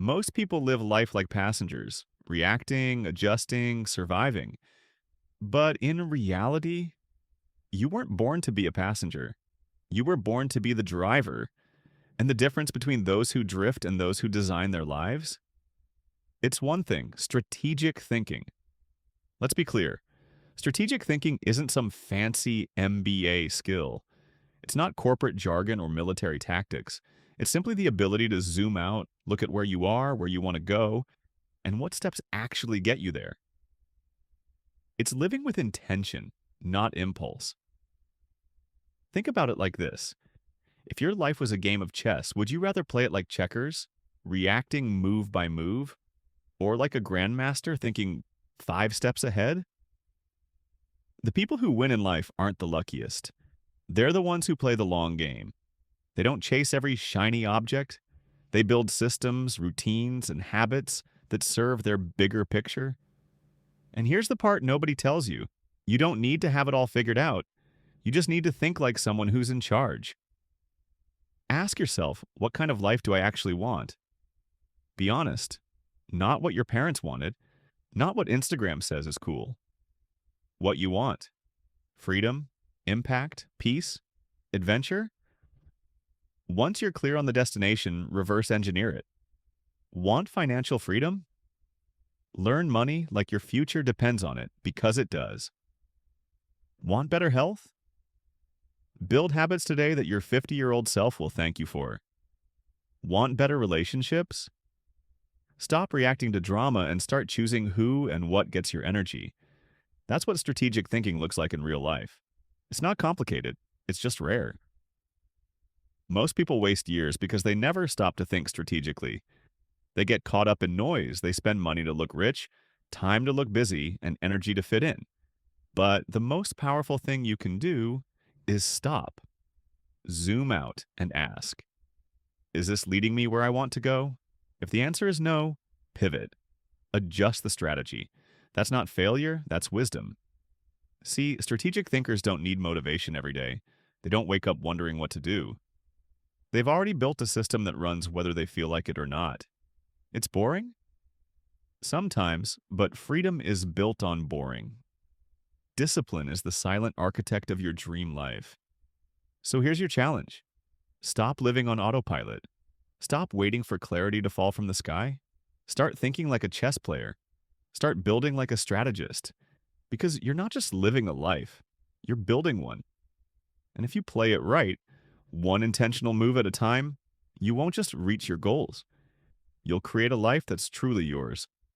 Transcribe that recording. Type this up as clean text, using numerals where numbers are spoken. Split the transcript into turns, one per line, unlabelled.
Most people live life like passengers, reacting, adjusting, surviving. But in reality, you weren't born to be a passenger. You were born to be the driver. And the difference between those who drift and those who design their lives? It's one thing: strategic thinking. Let's be clear. Strategic thinking isn't some fancy MBA skill. It's not corporate jargon or military tactics. It's simply the ability to zoom out, look at where you are, where you want to go, and what steps actually get you there. It's living with intention, not impulse. Think about it like this. If your life was a game of chess, would you rather play it like checkers, reacting move by move, or like a grandmaster thinking 5 steps ahead? The people who win in life aren't the luckiest. They're the ones who play the long game. They don't chase every shiny object. They build systems, routines, and habits that serve their bigger picture. And here's the part nobody tells you: you don't need to have it all figured out. You just need to think like someone who's in charge. Ask yourself, what kind of life do I actually want? Be honest. Not what your parents wanted, not what Instagram says is cool. What you want: freedom, impact, peace, adventure? Once you're clear on the destination, reverse engineer it. Want financial freedom? Learn money like your future depends on it, because it does. Want better health? Build habits today that your 50-year-old self will thank you for. Want better relationships? Stop reacting to drama and start choosing who and what gets your energy. That's what strategic thinking looks like in real life. It's not complicated, it's just rare. Most people waste years because they never stop to think strategically. They get caught up in noise, they spend money to look rich, time to look busy, and energy to fit in. But the most powerful thing you can do is stop, zoom out, and ask, is this leading me where I want to go? If the answer is no, pivot. Adjust the strategy. That's not failure, that's wisdom. See, strategic thinkers don't need motivation every day. They don't wake up wondering what to do. They've already built a system that runs whether they feel like it or not. It's boring? Sometimes, but freedom is built on boring. Discipline is the silent architect of your dream life. So here's your challenge. Stop living on autopilot. Stop waiting for clarity to fall from the sky. Start thinking like a chess player. Start building like a strategist. Because you're not just living a life, you're building one. And if you play it right, one intentional move at a time, you won't just reach your goals. You'll create a life that's truly yours.